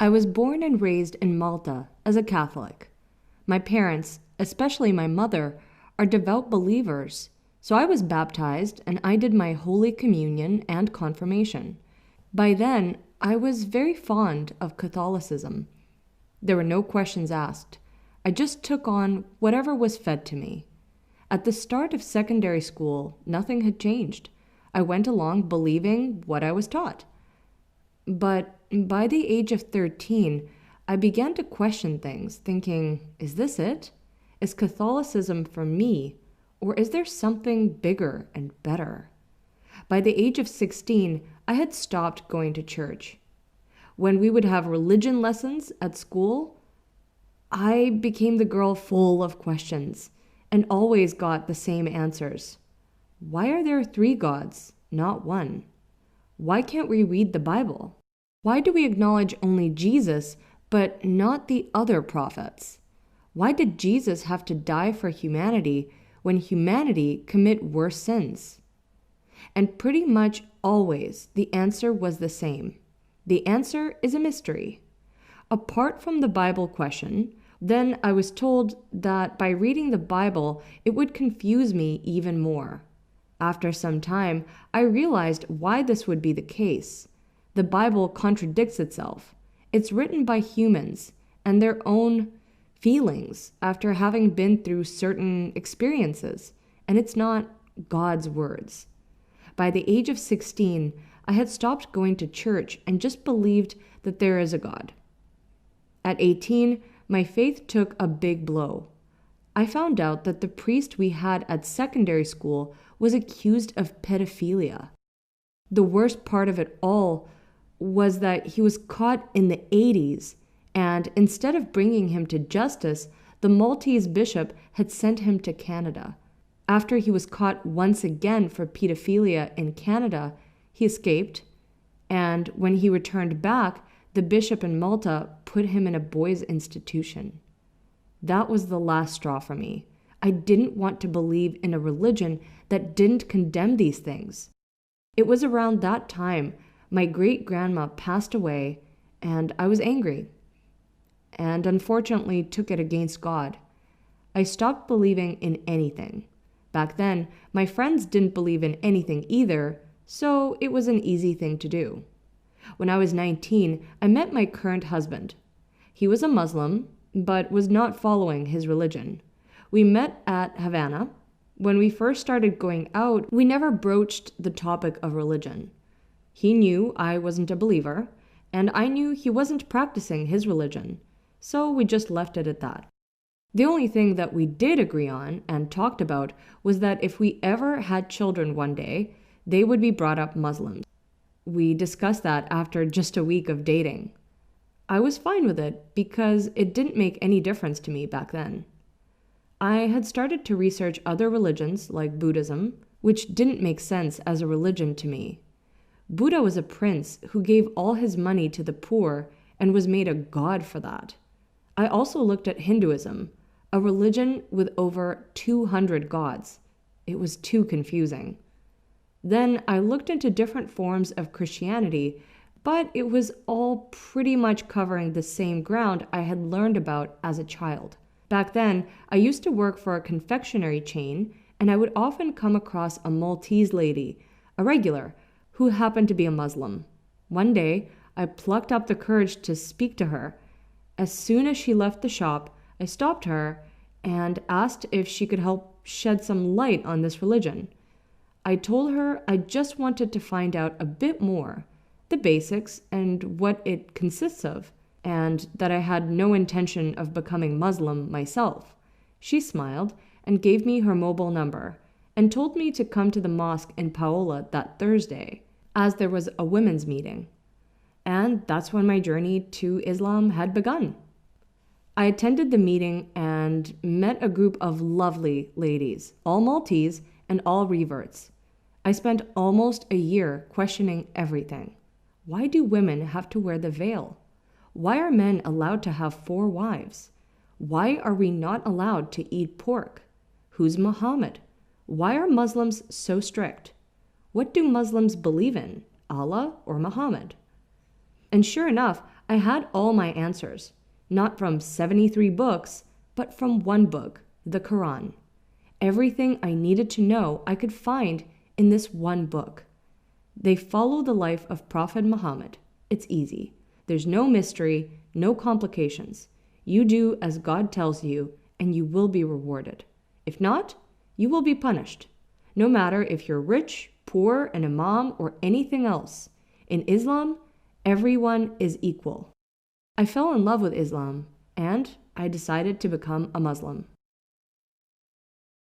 I was born and raised in Malta as a Catholic. My parents, especially my mother, are devout believers, so I was baptized and I did my Holy Communion and confirmation. By then, I was very fond of Catholicism. There were no questions asked. I just took on whatever was fed to me. At the start of secondary school, nothing had changed. I went along believing what I was taught. But by the age of 13, I began to question things, thinking, is this it? Is Catholicism for me, or is there something bigger and better? By the age of 16, I had stopped going to church. When we would have religion lessons at school, I became the girl full of questions and always got the same answers. Why are there three gods, not one? Why can't we read the Bible? Why do we acknowledge only Jesus, but not the other prophets? Why did Jesus have to die for humanity when humanity commit worse sins? And pretty much always the answer was the same. The answer is a mystery. Apart from the Bible question, then I was told that by reading the Bible, it would confuse me even more. After some time, I realized why this would be the case. The Bible contradicts itself. It's written by humans and their own feelings after having been through certain experiences, and it's not God's words. By the age of 16, I had stopped going to church and just believed that there is a God. At 18, my faith took a big blow. I found out that the priest we had at secondary school was accused of pedophilia. The worst part of it all was that he was caught in the 80s, and instead of bringing him to justice, the Maltese bishop had sent him to Canada. After he was caught once again for pedophilia in Canada, he escaped, and when he returned back, the bishop in Malta put him in a boys' institution. That was the last straw for me. I didn't want to believe in a religion that didn't condemn these things. It was around that time my great-grandma passed away, and I was angry, and unfortunately took it against God. I stopped believing in anything. Back then, my friends didn't believe in anything either, so it was an easy thing to do. When I was 19, I met my current husband. He was a Muslim, but was not following his religion. We met at Havana. When we first started going out, we never broached the topic of religion. He knew I wasn't a believer, and I knew he wasn't practicing his religion, so we just left it at that. The only thing that we did agree on and talked about was that if we ever had children one day, they would be brought up Muslims. We discussed that after just a week of dating. I was fine with it because it didn't make any difference to me back then. I had started to research other religions like Buddhism, which didn't make sense as a religion to me. Buddha was a prince who gave all his money to the poor and was made a god for that. I also looked at Hinduism, a religion with over 200 gods. It was too confusing. Then I looked into different forms of Christianity, but it was all pretty much covering the same ground I had learned about as a child. Back then, I used to work for a confectionery chain, and I would often come across a Maltese lady, a regular, who happened to be a Muslim. One day, I plucked up the courage to speak to her. As soon as she left the shop, I stopped her and asked if she could help shed some light on this religion. I told her I just wanted to find out a bit more, the basics and what it consists of, and that I had no intention of becoming Muslim myself. She smiled and gave me her mobile number and told me to come to the mosque in Paola that Thursday, as there was a women's meeting. And that's when my journey to Islam had begun. I attended the meeting and met a group of lovely ladies, all Maltese and all reverts. I spent almost a year questioning everything. Why do women have to wear the veil? Why are men allowed to have 4 wives? Why are we not allowed to eat pork? Who's Muhammad? Why are Muslims so strict? What do Muslims believe in, Allah or Muhammad? And sure enough, I had all my answers, not from 73 books, but from one book, the Quran. Everything I needed to know I could find in this one book. They follow the life of Prophet Muhammad. It's easy. There's no mystery, no complications. You do as God tells you, and you will be rewarded. If not, you will be punished. No matter if you're rich, poor, an imam, or anything else. In Islam, everyone is equal. I fell in love with Islam, and I decided to become a Muslim.